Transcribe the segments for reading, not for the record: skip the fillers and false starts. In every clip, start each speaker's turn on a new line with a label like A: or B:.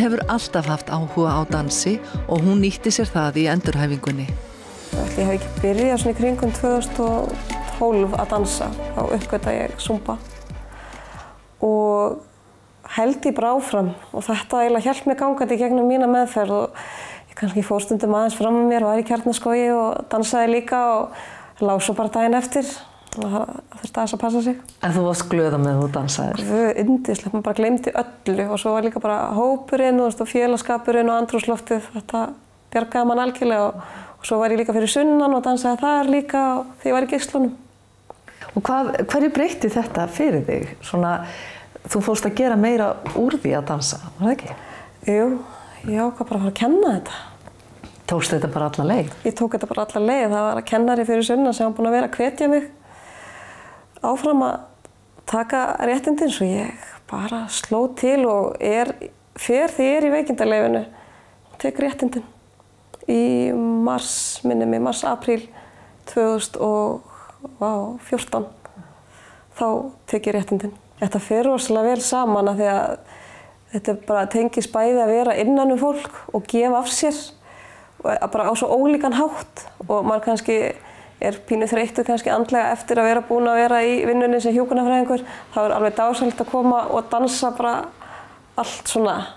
A: hefur alltaf haft áhuga á dansi og hún nýtti sér það í endurhæfingunni.
B: Ég hef ekki byrjað svona í kringum 2012 að dansa, þá uppgötvaði ég Zumba og held ég bara áfram og þetta eiginlega hélt mig gangandi gegnum mína meðferð og ég kannski fór stundum aðeins fram með mér og var í Kjarnaskógi og dansaði líka og lá svo bara daginn eftir og það þurfti aðeins að passa sig.
A: En þú varst glöð með þú dansaðir?
B: Yndislegt, maður bara gleymdi öllu og svo var líka bara hópurinn og félagskapurinn og andrúmsloftið, þetta bjargaði mann algjörlega og svo var ég líka fyrir sunnan og dansaði þar líka þegar ég var í Geislunum.
A: Og hverju breytti þetta fyrir þig? Svona, þú fórst að gera meira úr því að dansa, var það ekki?
B: Jú, ég ákvað bara að fara að kenna þetta.
A: Tókstu þetta bara alla leið?
B: Ég tók þetta bara alla leið. Það var að kennari fyrir sunnan sem var búinn að vera að hvetja mig áfram að taka réttindin svo ég bara sló til og fer þegar ég er í veikindaleyfinu og tek réttindin í mars-apríl 2014. Þá tek ég réttindin. Þetta fer rosalega vel saman af því að þetta bara tengist bæði að vera innan fólk og gefa af sér bara á svo ólíkan hátt og maður kannski pínu þreyttur kannski andlega eftir að vera búin að vera í vinnunni sem hjúkrunarfræðingur. Það er alveg dásamlegt að koma og dansa bara allt svona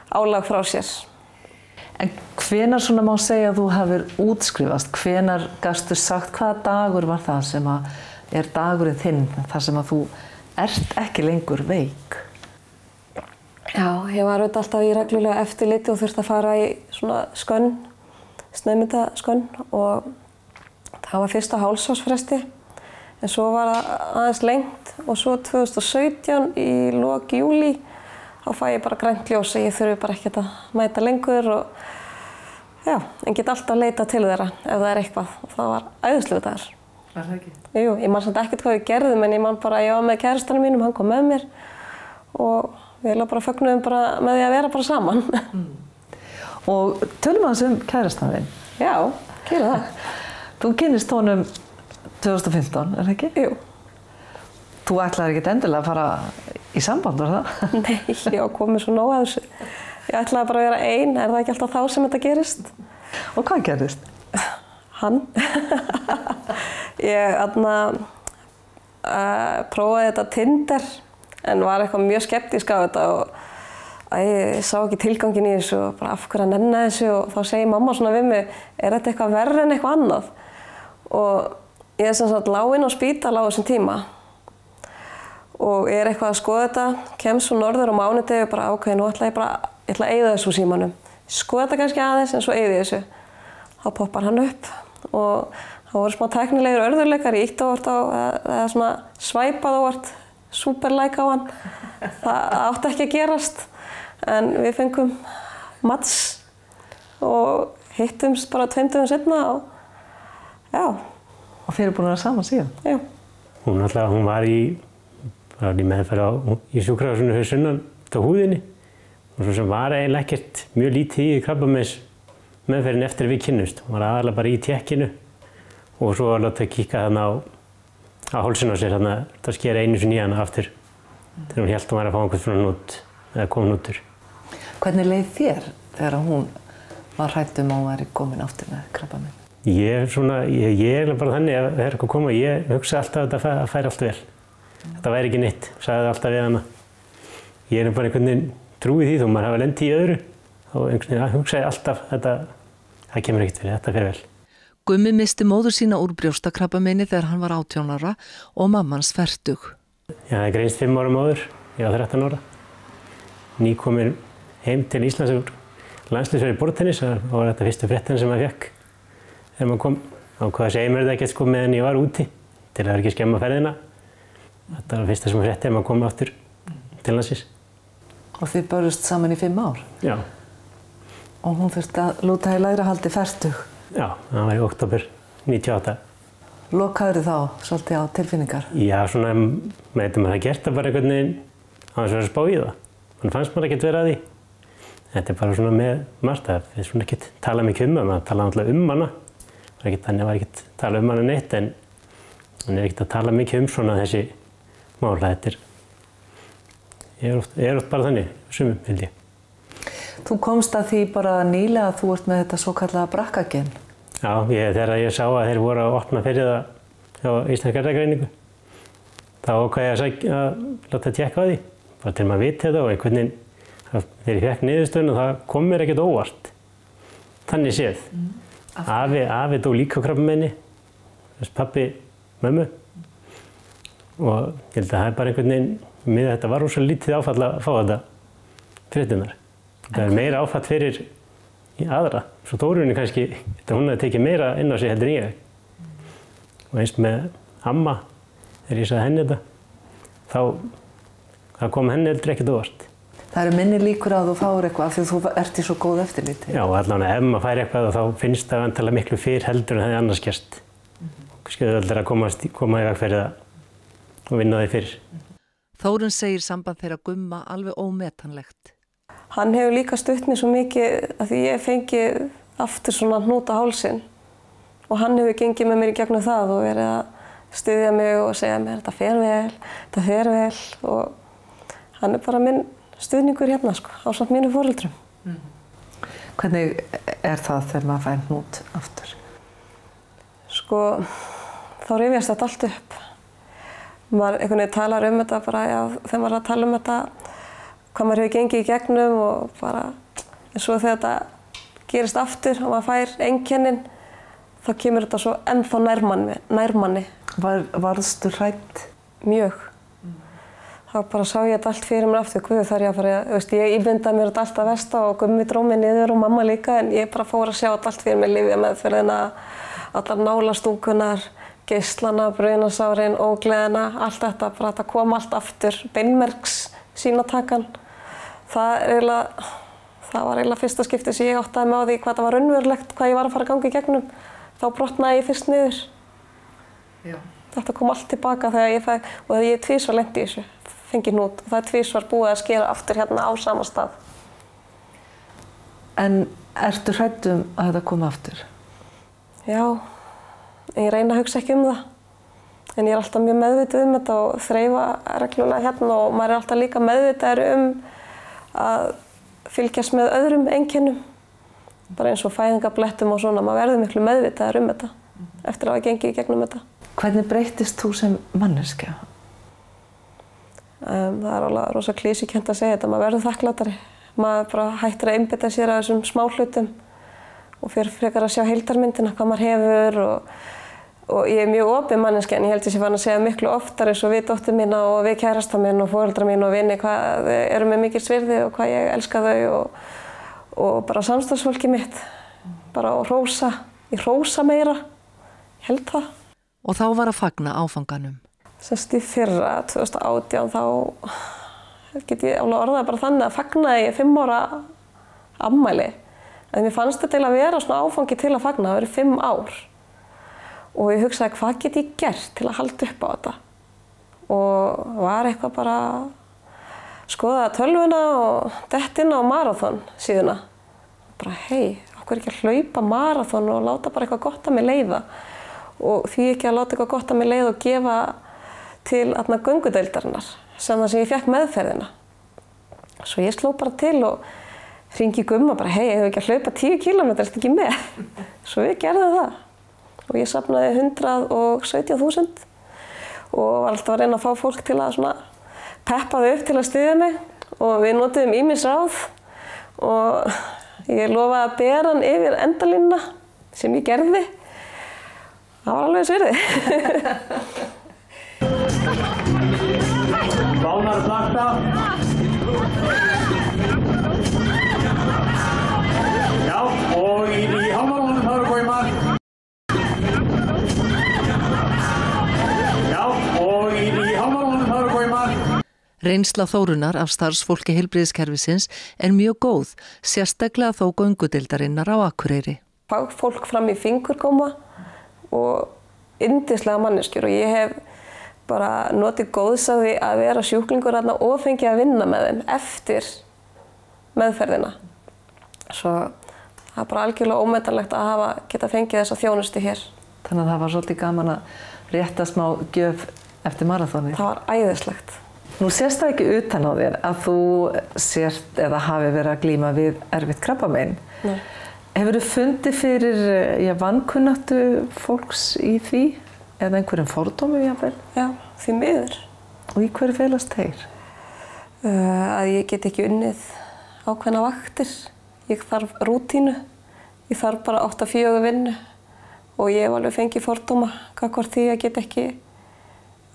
B: álag frá sér.
A: En hvenær svona má segja að þú hafir útskrifast? Hvenær gastu sagt hvaða dagur var það sem er dagurinn þinn, þar sem að þú ert ekki lengur veik?
B: Já, ég var auðvitað alltaf í reglulega eftirliti og þurfti að fara í svona skönn, sneiðmyndaskönn og það var fyrst á hálfsársfresti en svo var það aðeins lengt og svo 2017 í lok júlí þá fæ ég bara grænt ljós og ég þurfi bara ekkert að mæta lengur og já, en get alltaf leitað til þeirra ef það er eitthvað og það var æðislegur dagur.
A: Var það ekki?
B: Jú, ég man samt ekkert hvað við gerðum en ég man bara, ég var með kærastanum mínum, hann kom með mér og við bara fögnuðum bara með því að vera bara saman.
A: Og tölum aðeins kærastanum þinn?
B: Já, gera það.
A: Þú kynnist honum 2015, er það ekki?
B: Jú.
A: Þú ætlaðir ekkert endilega að fara í samband, var það?
B: Nei, ég var komið svo nóg að þessu. Ég ætlaði bara að vera ein, er það ekki alltaf þá sem þetta gerist?
A: Og hvað gerðist?
B: Hann. Ég prófaði þetta Tinder en var eitthvað mjög skeptísk á þetta og ég sá ekki tilganginn í þessu og bara af hverju að nenna þessu og þá segir mamma svona við mig, er þetta eitthvað verra en eitthvað annað? Og ég sem sagt lá inn á spítala á þessum tíma og ég eitthvað að skoða þetta, kemst svo norður á mánudegi og bara ákveði, nú ætla ég að eyða þessu úr símanum. Skoða þetta kannski aðeins en svo eyði ég þessu. Þá poppar hann upp og það voru smá tæknilegir örðurleikar, ég ítti óvart á eða svona svæpað óvart, súperlæk á hann. Það átti ekki að gerast. En við fengum match og hittumst bara 2 dögum seinna og já.
A: Og þið eru búin að vera saman síðan?
B: Já.
C: Hún var í meðferð í sjúkrahúsinu fyrir sunnan á húðinni og svo sem var eiginlega ekkert mjög lítið í krabbameinsmeðferðin eftir að við kynnumst. Hún var aðalega bara í tékkinu og svo var látið að kíka þarna á hálsinn á sér, þarna að skera einu sinni í hana aftur þegar hún hélt að hún var að fá einhvern svona nút eða kom nútur.
A: Hvernig leið þér þegar hún var hrædd að hún væri komin aftur með krabbamein?
C: Ég er bara þannig að þegar eitthvað koma, ég hugsa alltaf að þetta færi allt vel. Þetta væri ekki neitt, sagði alltaf við hana. Ég er bara einhvern veginn trúið því þó maður hafa lent í öðru og einhvern veginn hugsaði alltaf að það kemur ekkert fyrir, þetta fer vel.
A: Gummi missti móður sína úr brjóstakrabbameini þegar hann var 18 ára og mammans fertug.
C: Já, það greinst 5 árum áður, ég var 13 ára. Nýkomin heim til Íslands úr landsliðsverði í borðtennis, það var þetta fyrstu fréttin sem maður fekk þegar maður kom. Ákvað að segja mér þetta ekkert sko meðan ég var úti til að ekki skemma ferðina. Þetta var fyrsta sem maður frétti þegar maður kom aftur til landsins.
A: Og þið börjust saman í 5 ár?
C: Já.
A: Og hún þurfti að lúta í lægra haldi fertug?
C: Já, það var í október 98.
A: Lokaður þá svolítið á tilfinningar?
C: Já, svona með þetta maður gert það bara einhvern veginn á þess að vera að spá í það. Man fannst maður ekkert vera að því. Þetta er bara svona með margt að við svona ekkert tala mikið um það, maður tala alltaf um hana. Þannig var ekkert tala um hana neitt en er ekkert að tala mikið um svona þessi mála. Þetta er oft bara þannig, sumum held ég.
A: Þú komst að því bara nýlega að þú ert með þetta svo kallaða BRCA-gen.
C: Já, þegar ég sá að þeir voru að opna fyrir það hjá Íslenskri erfðagreiningu, þá ákvað ég að láta tékka á því, bara til maður viti þetta og einhvern veginn, þegar ég fekk niðurstöðuna, það kom mér ekkert óvart. Þannig séð. Afi dó líka á krabbameini, pabbi, mömmu. Og ég held að það bara einhvern veginn, með þetta var rosalega lítið áfall að fá þetta fréttirnar. Það meira áfall fyrir aðra. Svo Þórunni kannski, hún hefði tekið meira inn á sig heldur en ég. Og eins með amma, þegar ég sagði henni þetta, þá kom henni heldur ekkert óvart.
A: Það eru minni líkur að þú fáir eitthvað af því að þú ert í svo góð eftirliti.
C: Já, allavega ef maður fær eitthvað þá finnst það vantarlega miklu fyrr heldur en það hefði annars gerst. Skjöðuöldar að koma í veg fyrir það og vinna því fyrr.
A: Þórunn segir samband þeirra Gumma alveg ómetanlegt.
B: Hann hefur líka stutt mér svo mikið að því ég fengi aftur svona hnút á hálsinn og hann hefur gengið með mér í gegnum það og verið að styðja mig og segja mér þetta fer vel og hann bara minn stuðningur hérna sko, ásamt mínu foreldrum.
A: Hvernig er það þegar maður fær hnút aftur?
B: Sko, þá rifjast þetta allt upp. Maður einhvern veginn talar þetta bara, já, þegar maður er að tala þetta, hvað maður hefur gengið í gegnum og bara, en svo þegar þetta gerist aftur og maður fær einkennin, þá kemur þetta svo ennþá nær manni.
A: Varðstu hrædd?
B: Mjög. Þá bara sá ég þetta allt fyrir mér aftur, guð þar ég að fara, ég ímyndaði mér þetta allt að versta og Gummi dró mig niður og mamma líka, en ég bara fór að sjá þetta allt fyrir mér, lyfjameðferðina, allar nálastúnkunar, geislana, brunasárin, ógleðina, allt þetta, bara þetta kom allt aftur, beinmergs sýnatakan. Það var eiginlega fyrsta skiptið sem ég áttaði mig á því hvað það var raunverulegt, hvað ég var að fara að ganga í gegnum. Þá brotnaði ég fyrst niður. Já. Þetta kom allt tilbaka þegar ég fæ, og þegar ég tvisvar lenti í þessu, fengi hnút, og það er tvisvar búið að skera aftur hérna á sama stað.
A: En ertu hrædd að þetta komi aftur?
B: Já, en ég reyna að hugsa ekki það. En ég er alltaf mjög meðvituð þetta og þreifa reglulega hérna og maður er alltaf líka meðvitaður að fylgjast með öðrum einkennum. Bara eins og fæðingarblettum og svona, maður verður miklu meðvitaður þetta eftir að hafa gengið í gegnum þetta.
A: Hvernig breyttist þú sem manneskja?
B: Það er alveg rosa klísjukennt að segja þetta, maður verður þakklátari. Maður bara hættir að einbeita sér af þessum smá hlutum og fyrir frekar að sjá heildarmyndina, hvað maður hefur og ég er mjög opin manneskja en ég held ég sé farin að segja miklu oftar eins og við dóttur mína og við kærasta minn og foreldra mín og vini hvað eru með mikil svirði og hvað ég elska þau og bara samstarfsfólki mitt, bara að hrósa, ég hrósa meira, ég held það.
A: Og þá var að fagna áfanganum.
B: Sest í fyrra, 2018, þá get ég alveg orðað bara þannig að fagnaði ég 5 ára afmæli. En mér fannst þetta til að vera svona áfangi til að fagna, það verið 5 ár. Og ég hugsaði hvað get ég gert til að halda upp á þetta. Og var eitthvað bara að skoða tölvuna og dett inn á maraþon síðuna. Bara hei, okkur ekki að hlaupa maraþon og láta bara eitthvað gott að mig leiða. Og því ekki að láta eitthvað gott að mig leiða og gefa til göngudeildarinnar sem það sem ég fekk meðferðina. Svo ég sló bara til og hringi Gumma bara hei, hefur ekki að hlaupa 10 km, ertu ekki með? Svo við gerðum það. Og ég safnaði 117.000 og var alltaf að reyna að fá fólk til að svona peppa þau upp til að styðja mig og við notuðum ýmis ráð og ég lofaði að bera hann yfir endalínuna sem ég gerði. Það var alveg svirði.
D: Bánar plakta. Já, og í hálfmálunum þá eru góðið mark. Já, og í hálfmálunum þá eru góðið mark.
A: Reynsla Þórunnar af starfsfólki heilbrigðiskerfisins er mjög góð, sérstaklega þó göngudeildarinnar á Akureyri.
B: Fólk fram í fingurgóma og yndislega manneskjur og ég hef bara notið góðs af því að vera sjúklingur þarna og fengið að vinna með þeim eftir meðferðina. Svo það er bara algjörlega ómetanlegt að geta fengið þessa þjónustu hér.
A: Þannig að það var svolítið gaman að rétta smá gjöf eftir maraþonið.
B: Það var æðislegt.
A: Nú sést það ekki utan á þér að þú sért eða hafi verið að glíma við erfitt krabbamein.
B: Nei.
A: Hefurðu fundið fyrir vankunnáttu fólks í því eða einhverjum fordómum jafnvel?
B: Já, því miður.
A: Og í hverju felast þeir?
B: Að ég get ekki unnið ákveðna vaktir. Ég þarf rútínu. Ég þarf bara 8-4 vinnu og ég hef alveg fengið fordóma gagnvart því að get ekki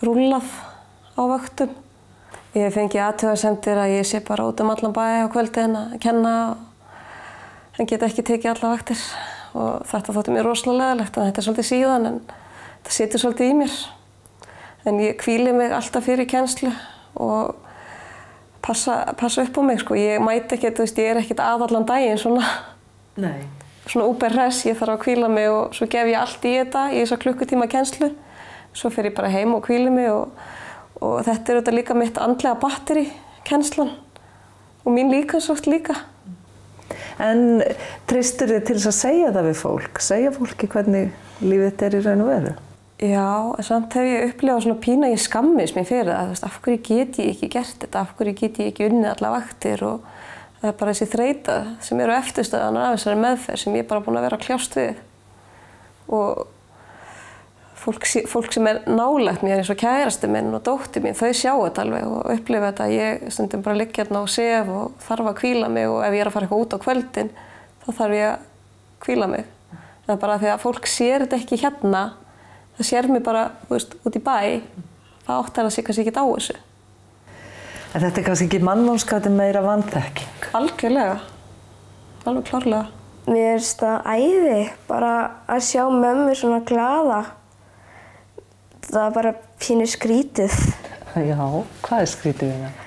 B: rúllað á vaktum. Ég hef fengið athugasemdir að ég sé bara út allan bæ á kvöldin að kenna en get ekki tekið alla vaktir og þetta þótti mér rosalega leiðilegt en þetta er svolítið síðan en þetta situr svolítið í mér. En ég hvíli mig alltaf fyrir kennslu og passa upp á mig sko. Ég mæti ekkert, ég er ekkert allan daginn svona úberhress, ég þarf að hvíla mig og svo gef ég allt í þetta í þessa klukkutíma kennslu. Svo fer ég bara heim og hvíli mig og þetta er líka mitt andlega batteri, kennslan og mín líkamsvakt líka.
A: En treystir þið til þess að segja það við fólk? Segja fólki hvernig lífið þetta er í raun og veru?
B: Já, en samt hef ég upplifað svona pína ég skammist mér fyrir það. Af hverju get ég ekki gert þetta? Af hverju get ég ekki unnið alla vaktir? Og það er bara þessi þreyta sem eru eftirstöðanar af þessari meðferð sem ég er bara búin að vera að kljást við. Og fólk sem er nálægt mér eins og kærasti minn og dóttir mín, þau sjá þetta alveg og upplifa þetta. Ég stundum bara ligg hérna og sef og þarf að hvíla mig og ef ég er að fara eitthvað út á kvöldin þá þarf ég að hvíla mig. Það er bara því að fólk sér þetta ekki hérna. Það sér mig bara, út í bæ, það áttar að sé kannski ekkert á þessu.
A: En þetta er kannski ekki mannvonskapur meira vanþekking?
B: Algjörlega, alveg klárlega.
E: Mér finnst það æði, bara að sjá mömmu svona glaða. Það er bara pínu skrítið.
A: Já, hvað er skrítið við það?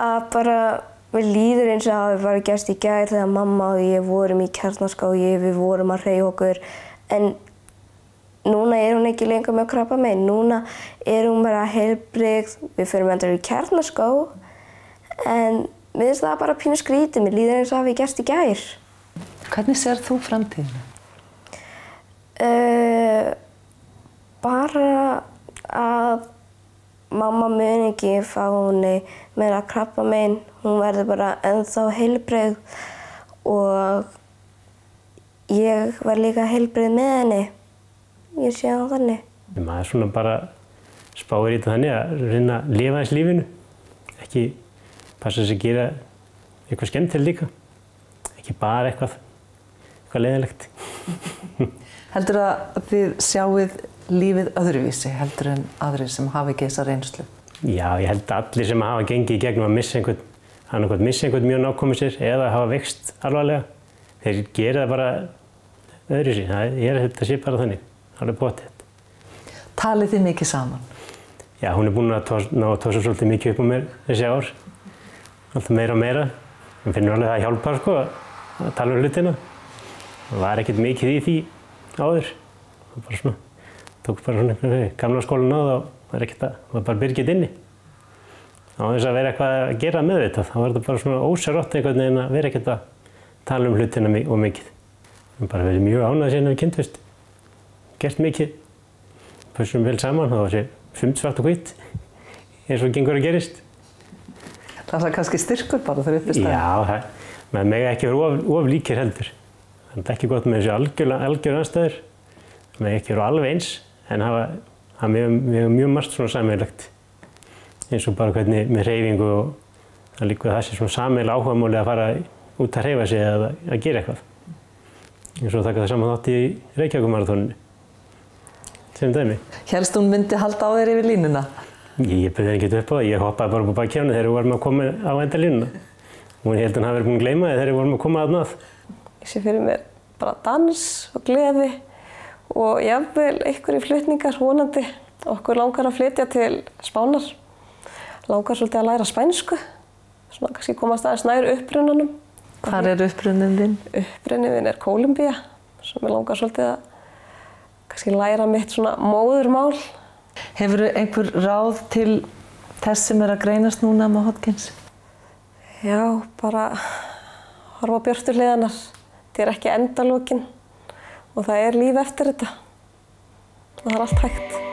E: Að bara, mér líður eins og hafi bara gerst í gær þegar mamma og ég vorum í Kjarnaskógi, við vorum að hreyfa okkur, en núna er hún ekki lengur með krabbamein, núna er hún bara heilbrigð, við förum endur í Kjarnaskó, en mér finnst það bara pínu skrítið, mér líður eins og hafi gerst í gær.
A: Hvernig sér þú framtíðina?
E: Bara að mamma mun ekki fá henni meira krabbamein, hún verður bara ennþá heilbrigð og ég var líka heilbrigð með henni. Ég sé það þannig.
C: Maður svona bara spáir í þetta þannig að reyna að lifa þess lífinu. Ekki passa þess að gera eitthvað skemmtilegt líka. Ekki bara eitthvað leiðilegt.
A: Heldur að þið sjáið lífið öðruvísi heldur en aðrir sem hafa ekki þessa reynslu? Já,
C: ég held að allir sem hafa gengið í gegnum að missa einhvern mjög nákomið sér eða hafa veikst alvarlega. Þeir gera það bara öðruvísi. Þetta sé bara þannig. Alveg potið.
A: Talið þið mikið saman?
C: Já, hún er búin að ná að tósa svolítið mikið upp á mér þessi ár. Alltaf meira og meira. Hún finnur alveg það hjálpar sko að tala um hlutina. Það var ekkert mikið í því áður. Það bara svona, tók bara svona gamla skólan á það og það var bara byrgið inni. Á þess að vera eitthvað að gera með þetta. Það var þetta bara svona ósjálfrátt einhvern veginn að vera ekkert að tala um hlutina og mikið. Við bara verið mjög ánægð síðan við kynntust. Gert mikið, pussum vel saman, það var sér svart og hvítt, eins og gengur að gerist.
A: Það var kannski styrkur bara fyrir uppistæðin?
C: Já, maður mega ekki vera of líkir heldur. Það er ekki gott með þessu algjör anstæður. Það mega ekki vera alveg eins, en hafa mjög margt svona sameiginlegt. Eins og bara hvernig með hreyfingu og það líka það sé svona sameiginlega áhugamáli að fara út að hreyfa sig eða að gera eitthvað. Eins og taka það saman þátt í Reykjavíkurmaraþoninu. Sem dæmi.
A: Hélst hún myndi halda á þér yfir línuna?
C: Ég bauð henni ekki upp á það. Ég hoppaði bara upp á bakið á henni þegar við vorum að koma á endalínuna. Hún held að hann hafi verið búin að gleyma því þegar við vorum að koma þarna að.
B: Ég sé fyrir mér bara dans og gleði og jafnvel einhverjir flutningar vonandi. Okkur langar að flytja til Spánar. Langar svolítið að læra spænsku. Svona kannski komast aðeins nær upprunanum.
A: Hvar er upprunnin þinn?
B: Upprunnin þinn er Kólumbía. Svo mér langar svolítið að kannski læra mitt svona móðurmál.
A: Hefurðu einhver ráð til þess sem er að greinast núna með Hodgkins?
B: Já, bara horfa á björtu hliðarnar. Þetta er ekki endalokin og það er líf eftir þetta. Og það er allt hægt.